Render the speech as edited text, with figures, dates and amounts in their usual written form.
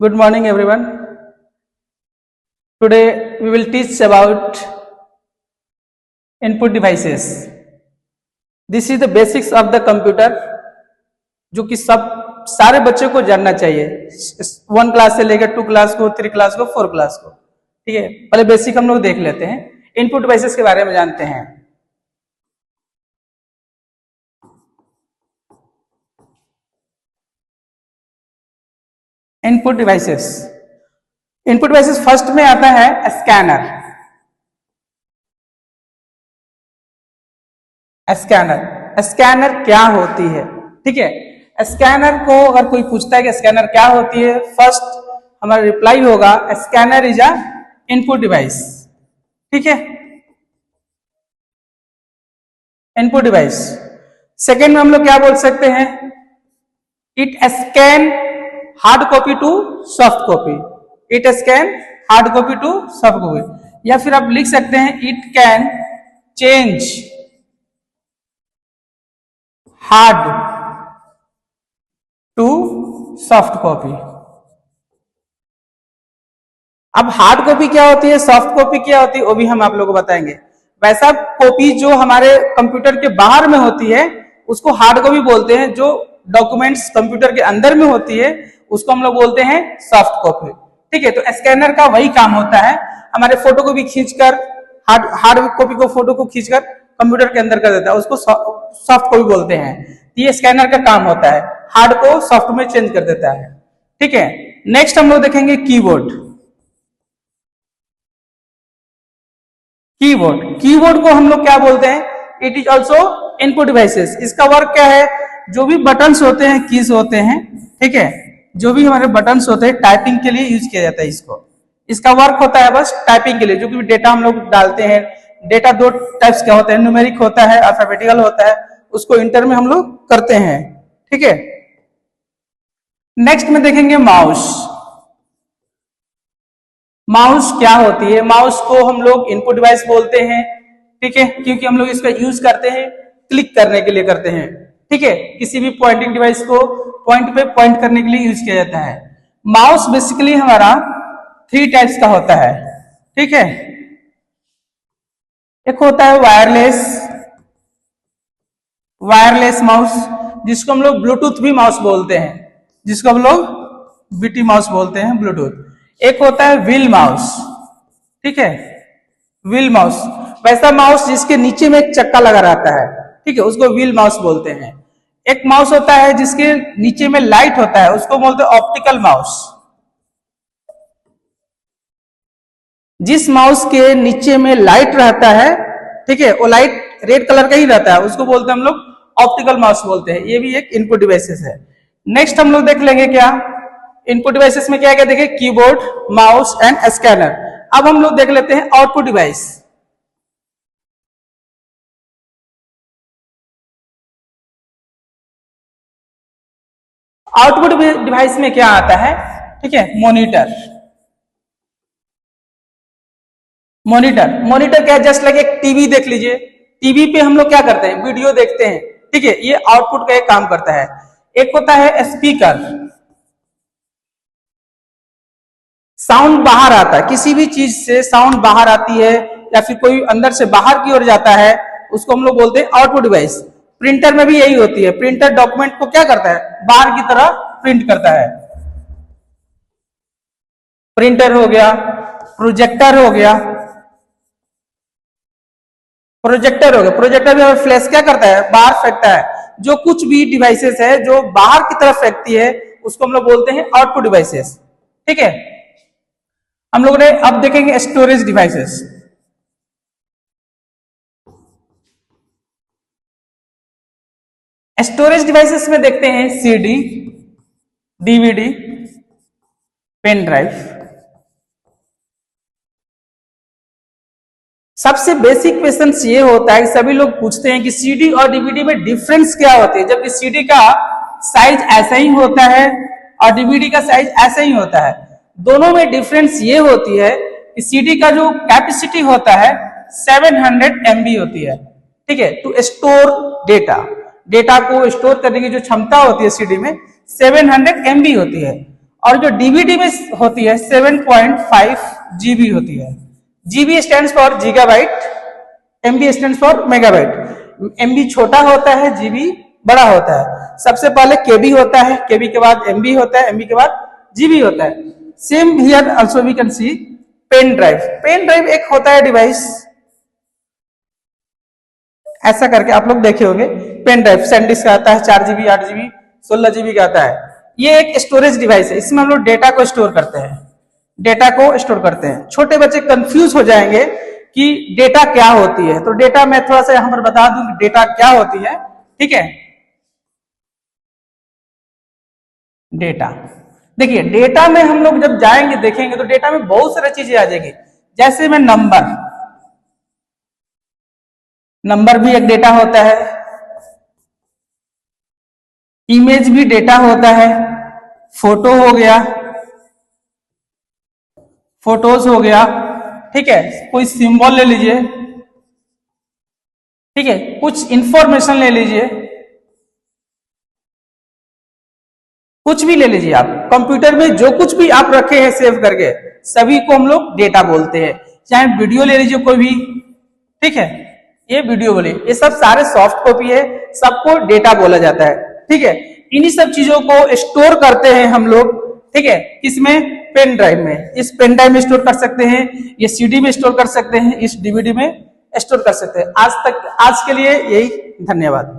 Good morning, everyone. Today we will teach about input devices. This is the basics of the computer, जो कि सब सारे बच्चों को जानना चाहिए, 1 क्लास से लेकर 2 क्लास को, 3 क्लास को, 4 क्लास को. ठीक है, पहले बेसिक हम लोग देख लेते हैं, इनपुट डिवाइसेस के बारे में जानते हैं. इनपुट डिवाइसेस फर्स्ट में आता है स्कैनर. स्कैनर क्या होती है? ठीक है, स्कैनर को अगर कोई पूछता है कि स्कैनर क्या होती है, फर्स्ट हमारा रिप्लाई होगा scanner is a input device. ठीक है, इनपुट डिवाइस. सेकेंड में हम लोग क्या बोल सकते हैं? It scan hard copy to soft copy. It scan hard copy to soft copy, या फिर आप लिख सकते हैं it can change hard to soft copy. अब हार्ड कॉपी क्या होती है, सॉफ्ट कॉपी क्या होती है, वो भी हम आप लोगों को बताएंगे. वैसा कॉपी जो हमारे कंप्यूटर के बाहर में होती है उसको हार्ड कॉपी बोलते हैं. जो डॉक्यूमेंट्स कंप्यूटर के अंदर में होती है उसको हम लोग बोलते हैं सॉफ्ट कॉपी. ठीक है, तो स्कैनर का वही काम होता है, हमारे फोटो को भी खींचकर हार्ड कॉपी को फोटो को खींचकर कंप्यूटर के अंदर कर देता है, उसको सॉफ्ट कॉपी बोलते हैं. ये स्कैनर का काम होता है, हार्ड को सॉफ्ट में चेंज कर देता है. ठीक है, नेक्स्ट हम लोग देखेंगे कीबोर्ड. कीबोर्ड को हम लोग क्या बोलते हैं? It is also input devices. इसका वर्क क्या है? जो भी बटन्स होते हैं, कीज होते हैं, ठीक है, जो भी हमारे बटन्स होते हैं टाइपिंग के लिए यूज किया जाता है. इसका वर्क होता है बस टाइपिंग के लिए. जो भी डेटा हम लोग डालते हैं, डेटा 2 टाइप्स का होता है, न्यूमेरिक होता है, अल्फाबेटिकल होता है, उसको इंटर में हम लोग करते हैं. ठीक है, नेक्स्ट में देखेंगे माउस. माउस क्या होती है? माउस को हम लोग इनपुट डिवाइस बोलते हैं. ठीक है, क्योंकि हम लोग इसका यूज करते हैं क्लिक करने के लिए करते हैं. ठीक है, किसी भी पॉइंटिंग डिवाइस को पॉइंट पे पॉइंट करने के लिए यूज किया जाता है. माउस बेसिकली हमारा 3 टाइप्स का होता है. ठीक है, एक होता है वायरलेस माउस, जिसको हम लोग ब्लूटूथ भी माउस बोलते हैं, जिसको हम लोग बीटी माउस बोलते हैं, ब्लूटूथ. एक होता है व्हील माउस. ठीक है, व्हील माउस वैसा माउस जिसके नीचे में एक चक्का लगा रहता है. ठीक है, उसको व्हील माउस बोलते हैं. एक माउस होता है जिसके नीचे में लाइट होता है, उसको बोलते हैं ऑप्टिकल माउस. जिस माउस के नीचे में लाइट रहता है, ठीक है, वो लाइट रेड कलर का ही रहता है, उसको बोलते हैं हम लोग ऑप्टिकल माउस बोलते हैं. ये भी एक इनपुट डिवाइसेस है. नेक्स्ट हम लोग देख लेंगे क्या इनपुट डिवाइसेस में क्या क्या देखें? Keyboard, mouse and scanner. अब हम लोग देख लेते हैं आउटपुट डिवाइस. आउटपुट डिवाइस में क्या आता है? ठीक है, मॉनिटर क्या है? जस्ट लाइक एक टीवी देख लीजिए. टीवी पे हम लोग क्या करते हैं? वीडियो देखते हैं. ठीक है, ये आउटपुट का एक काम करता है. एक होता है स्पीकर. साउंड बाहर आता है, किसी भी चीज से साउंड बाहर आती है या फिर कोई अंदर से बाहर की ओर जाता है, उसको हम लोग बोलते हैं आउटपुट डिवाइस. प्रिंटर में भी यही होती है. प्रिंटर डॉक्यूमेंट को क्या करता है? बाहर की तरह प्रिंट करता है. प्रिंटर हो गया, प्रोजेक्टर हो गया. प्रोजेक्टर भी फ्लैश क्या करता है? बाहर फेंकता है. जो कुछ भी डिवाइसेस है जो बाहर की तरफ फेंकती है उसको हम लोग बोलते हैं आउटपुट डिवाइसेस. ठीक है, हम लोग ने अब देखेंगे स्टोरेज डिवाइसेस. स्टोरेज डिवाइसेस में देखते हैं सीडी, डीवीडी, पेन ड्राइव. सबसे बेसिक क्वेश्चन ये होता है कि सभी लोग पूछते हैं कि सीडी और डीवीडी में डिफरेंस क्या होती है, जबकि सीडी का साइज ऐसा ही होता है और डीवीडी का साइज ऐसा ही होता है. दोनों में डिफरेंस ये होती है कि सीडी का जो कैपेसिटी होता है 700 MB होती है. ठीक है, टू स्टोर डेटा को स्टोर करने की जो क्षमता होती है सीडी में 700 MB होती है. और जो डीवीडी में होती है 7.5 जीबी होती है। GB stands for gigabyte, MB stands for megabyte. MB छोटा होता है, जीबी बड़ा होता है। सबसे पहले केबी होता है, केबी के बाद एमबी होता है, एमबी के बाद जीबी होता है। Same here also we can see pen drive. Pen drive एक होता है डिवाइस, ऐसा करके आप लोग देखे होंगे। पेन ड्राइव सैंडिस्क का आता है, 4 जीबी, 8 जीबी, 16 जीबी का आता है। ये एक स्टोरेज डिवाइस है, इसमें हम लोग डेटा को स्टोर करते हैं, डेटा को स्टोर करते हैं। छोटे बच्चे कंफ्यूज हो जाएंगे कि डेटा क्या होती है, तो डेटा मैं थोड़ा सा यहां पर बता दूं कि डेटा क्या होती है। ठीक है, डेटा देखिए, डेटा में हम लोग जब जाएंगे देखेंगे तो डेटा में बहुत सारी चीजें आ जाएगी। जैसे में नंबर भी एक डेटा होता है, इमेज भी डेटा होता है, फोटो हो गया, फोटोज हो गया। ठीक है, कोई सिंबल ले लीजिए, ठीक है, कुछ इंफॉर्मेशन ले लीजिए, कुछ भी ले लीजिए आप। कंप्यूटर में जो कुछ भी आप रखे हैं सेव करके, सभी को हम लोग डेटा बोलते हैं। चाहे वीडियो ले लीजिए कोई भी, ठीक है, ये वीडियो बोले, ये सब सारे सॉफ्ट कॉपी है, सबको डेटा बोला जाता है। ठीक है, इन्हीं सब चीजों को स्टोर करते हैं हम लोग। ठीक है, किसमें? पेन ड्राइव में। इस पेन ड्राइव में स्टोर कर सकते हैं, ये सीडी में स्टोर कर सकते हैं, इस डीवीडी में स्टोर कर सकते हैं। आज के लिए यही, धन्यवाद।